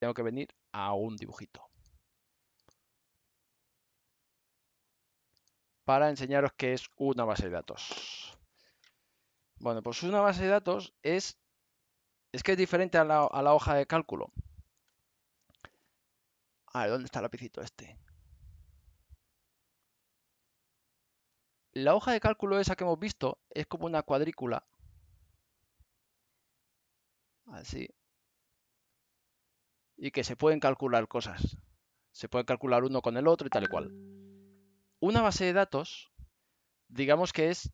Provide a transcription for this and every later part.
tengo que venir a un dibujito. Para enseñaros qué es una base de datos. Bueno, pues una base de datos es que es diferente a la hoja de cálculo. A ver, ¿dónde está el lapicito este? La hoja de cálculo esa que hemos visto es como una cuadrícula. Así. Y que se pueden calcular cosas. Se puede calcular uno con el otro y tal y cual. Una base de datos, digamos que es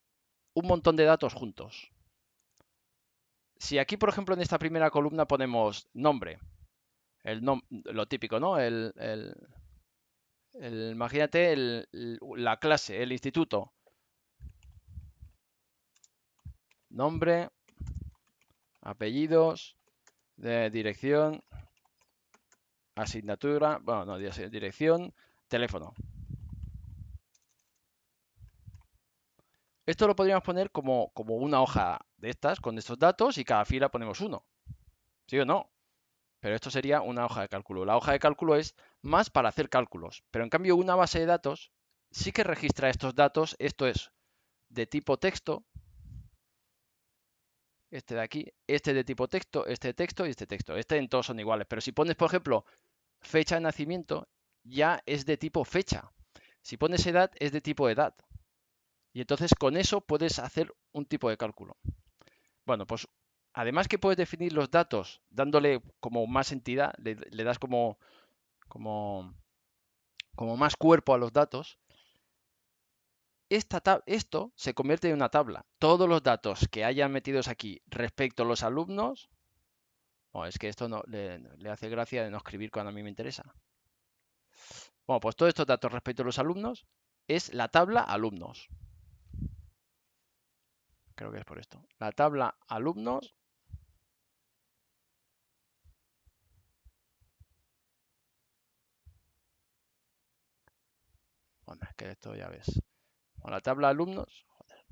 un montón de datos juntos. Si aquí, por ejemplo, en esta primera columna ponemos nombre, lo típico, ¿no? Imagínate la clase, el instituto. Nombre, apellidos, dirección, asignatura, bueno, no, dirección, teléfono. Esto lo podríamos poner como una hoja de estas, con estos datos, y cada fila ponemos uno. ¿Sí o no? Pero esto sería una hoja de cálculo. La hoja de cálculo es más para hacer cálculos. Pero en cambio una base de datos sí que registra estos datos. Esto es de tipo texto. Este de aquí. Este de tipo texto. Este de texto y este texto. Este en todos son iguales. Pero si pones, por ejemplo, fecha de nacimiento, ya es de tipo fecha. Si pones edad, es de tipo edad. Y entonces con eso puedes hacer un tipo de cálculo. Bueno, pues además que puedes definir los datos dándole como más entidad, le das como más cuerpo a los datos, esto se convierte en una tabla. Todos los datos que hayan metidos aquí respecto a los alumnos, es que esto no le hace gracia de no escribir cuando a mí me interesa. Bueno, pues todos estos datos respecto a los alumnos es la tabla alumnos. Creo que es por esto. La tabla alumnos. Bueno, es que esto ya ves. Bueno, la tabla alumnos. Joder.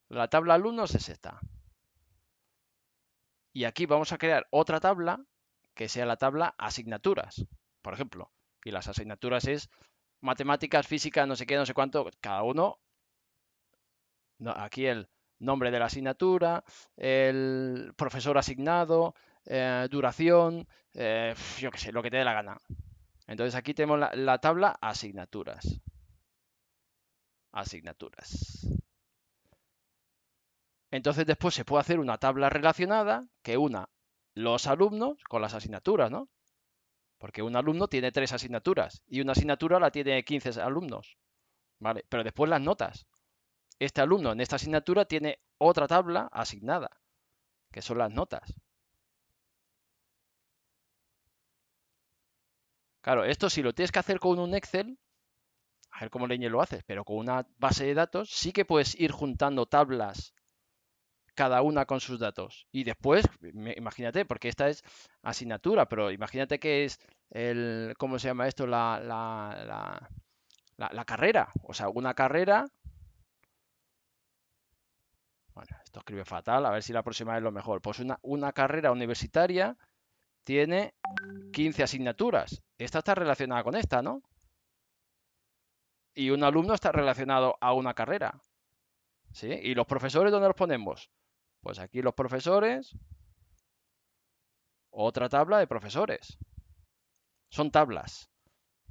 La tabla alumnos es esta. Y aquí vamos a crear otra tabla que sea la tabla asignaturas, por ejemplo. Y las asignaturas es matemáticas, física, no sé qué, no sé cuánto, cada uno. Aquí el nombre de la asignatura, el profesor asignado, duración, yo qué sé, lo que te dé la gana. Entonces aquí tenemos la tabla asignaturas. Asignaturas. Entonces después se puede hacer una tabla relacionada que una los alumnos con las asignaturas, ¿no? Porque un alumno tiene 3 asignaturas y una asignatura la tiene 15 alumnos, ¿vale? Pero después las notas. Este alumno en esta asignatura tiene otra tabla asignada, que son las notas. Claro, esto si lo tienes que hacer con un Excel, a ver cómo leñe lo haces, pero con una base de datos sí que puedes ir juntando tablas cada una con sus datos. Y después, imagínate, porque esta es asignatura, pero imagínate que es ¿cómo se llama esto? La carrera. O sea, una carrera. Bueno, esto escribe fatal, a ver si la próxima es lo mejor. Pues una carrera universitaria tiene 15 asignaturas. Esta está relacionada con esta, ¿no? Y un alumno está relacionado a una carrera. ¿Sí? ¿Y los profesores dónde los ponemos? Pues aquí los profesores, otra tabla de profesores. Son tablas.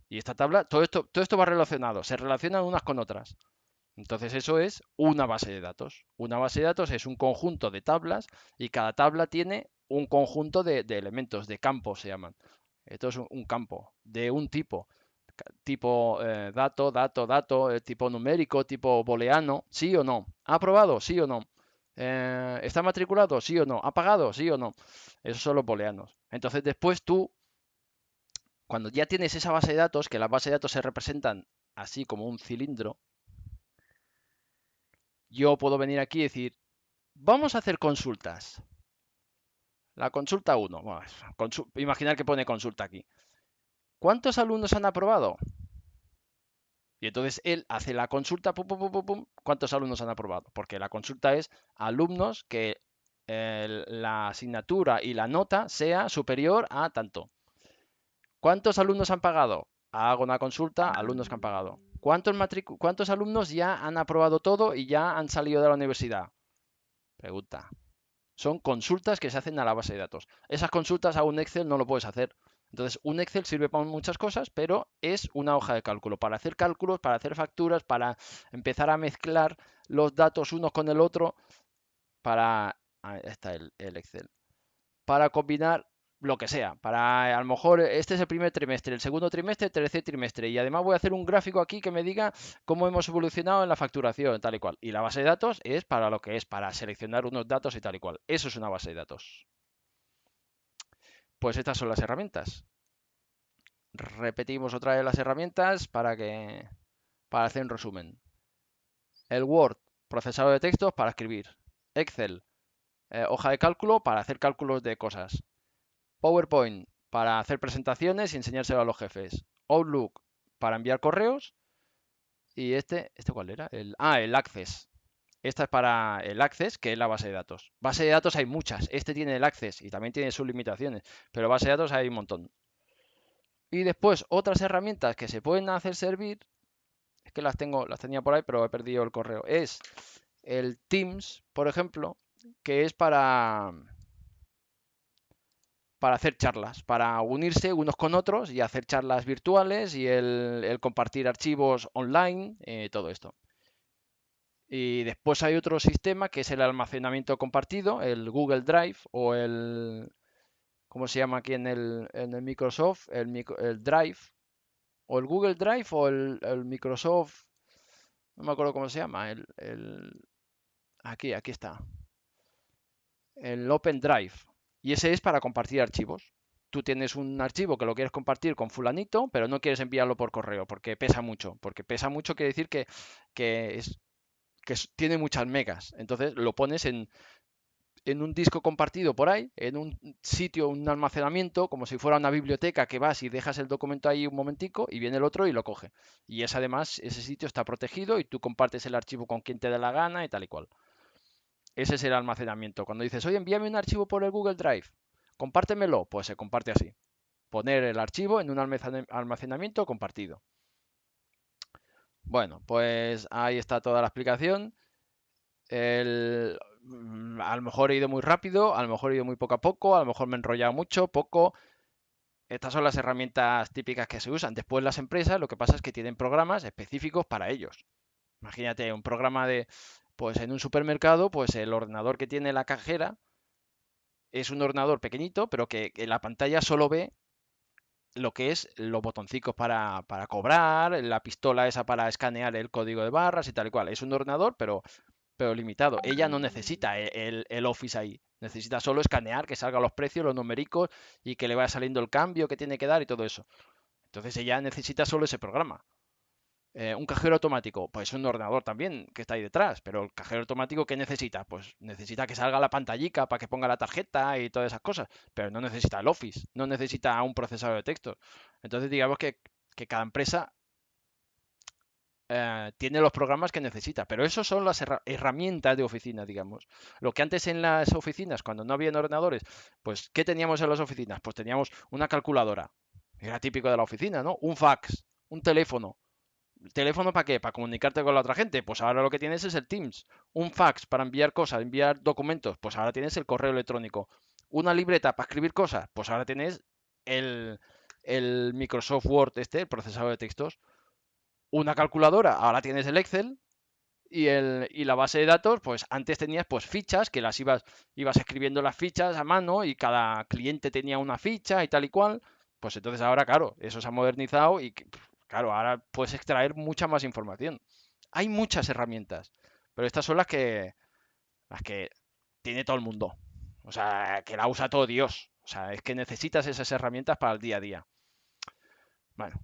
Y esta tabla, todo esto va relacionado, se relacionan unas con otras. Entonces eso es una base de datos. Una base de datos es un conjunto de tablas y cada tabla tiene un conjunto de elementos, de campos se llaman. Esto es un campo de un tipo. Tipo dato, tipo numérico, tipo booleano, sí o no. ¿Ha aprobado? Sí o no. ¿Está matriculado? Sí o no. ¿Ha pagado? Sí o no. Esos son los booleanos. Entonces después tú, cuando ya tienes esa base de datos, que las bases de datos se representan así como un cilindro, yo puedo venir aquí y decir, vamos a hacer consultas. La consulta 1. Bueno, imaginar que pone consulta aquí. ¿Cuántos alumnos han aprobado? Y entonces él hace la consulta, pum, pum, pum, pum, pum, ¿cuántos alumnos han aprobado? Porque la consulta es alumnos que la asignatura y la nota sea superior a tanto. ¿Cuántos alumnos han pagado? Hago una consulta, alumnos que han pagado. ¿Cuántos alumnos ya han aprobado todo y ya han salido de la universidad? Pregunta. Son consultas que se hacen a la base de datos. Esas consultas a un Excel no lo puedes hacer. Entonces, un Excel sirve para muchas cosas, pero es una hoja de cálculo. Para hacer cálculos, para hacer facturas, para empezar a mezclar los datos unos con el otro, para... Ahí está el Excel. Para combinar lo que sea. Para, a lo mejor, este es el primer trimestre, el segundo trimestre, el tercer trimestre. Y además voy a hacer un gráfico aquí que me diga cómo hemos evolucionado en la facturación, tal y cual. Y la base de datos es para lo que es, para seleccionar unos datos y tal y cual. Eso es una base de datos. Pues estas son las herramientas. Repetimos otra vez las herramientas para hacer un resumen. El Word, procesador de textos para escribir. Excel, hoja de cálculo para hacer cálculos de cosas. PowerPoint para hacer presentaciones y enseñárselo a los jefes. Outlook para enviar correos. Y ¿este cuál era? El Access. Esta es para el Access, que es la base de datos. Base de datos hay muchas. Este tiene el Access y también tiene sus limitaciones. Pero base de datos hay un montón. Y después otras herramientas que se pueden hacer servir. Es que las tenía por ahí, pero he perdido el correo. Es el Teams, por ejemplo, que es para hacer charlas, para unirse unos con otros y hacer charlas virtuales y el compartir archivos online, todo esto. Y después hay otro sistema que es el almacenamiento compartido, el Google Drive o el, ¿cómo se llama aquí en el Microsoft? El Drive, o el Google Drive o el Microsoft, no me acuerdo cómo se llama, aquí está, el Open Drive. Y ese es para compartir archivos. Tú tienes un archivo que lo quieres compartir con fulanito, pero no quieres enviarlo por correo porque pesa mucho. Porque pesa mucho quiere decir que tiene muchas megas. Entonces lo pones en un disco compartido por ahí, en un sitio, un almacenamiento, como si fuera una biblioteca que vas y dejas el documento ahí un momentico y viene el otro y lo coge. Y además, ese sitio está protegido y tú compartes el archivo con quien te dé la gana y tal y cual. Ese es el almacenamiento. Cuando dices, oye, envíame un archivo por el Google Drive, compártemelo, pues se comparte así. Poner el archivo en un almacenamiento compartido. Bueno, pues ahí está toda la explicación. A lo mejor he ido muy rápido, a lo mejor he ido muy poco a poco, a lo mejor me he enrollado mucho, poco. Estas son las herramientas típicas que se usan. Después las empresas lo que pasa es que tienen programas específicos para ellos. Imagínate un programa pues en un supermercado, pues el ordenador que tiene la cajera es un ordenador pequeñito, pero que en la pantalla solo ve lo que es los botoncicos para cobrar, la pistola esa para escanear el código de barras y tal y cual. Es un ordenador, pero limitado. Ella no necesita el Office ahí. Necesita solo escanear, que salgan los precios, los numéricos y que le vaya saliendo el cambio que tiene que dar y todo eso. Entonces ella necesita solo ese programa. Un cajero automático, pues es un ordenador también que está ahí detrás, pero el cajero automático, ¿qué necesita? Pues necesita que salga la pantallica para que ponga la tarjeta y todas esas cosas, pero no necesita el Office, no necesita un procesador de texto. Entonces digamos que cada empresa tiene los programas que necesita, pero esos son las herramientas de oficina, digamos. Lo que antes en las oficinas, cuando no habían ordenadores, pues ¿qué teníamos en las oficinas? Pues teníamos una calculadora, era típico de la oficina, ¿no? Un fax, un teléfono. ¿Teléfono para qué? ¿Para comunicarte con la otra gente? Pues ahora lo que tienes es el Teams. Un fax para enviar cosas, enviar documentos, pues ahora tienes el correo electrónico. Una libreta para escribir cosas, pues ahora tienes el Microsoft Word, el procesador de textos. Una calculadora, ahora tienes el Excel. Y la base de datos, pues antes tenías pues fichas, que ibas escribiendo las fichas a mano y cada cliente tenía una ficha y tal y cual. Pues entonces ahora, claro, eso se ha modernizado y claro, ahora puedes extraer mucha más información. Hay muchas herramientas, pero estas son las que tiene todo el mundo. O sea, que la usa todo Dios. O sea, es que necesitas esas herramientas para el día a día. Bueno,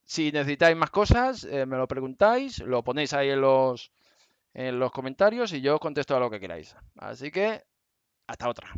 si necesitáis más cosas, me lo preguntáis, lo ponéis ahí en los comentarios y yo contesto a lo que queráis. Así que, hasta otra.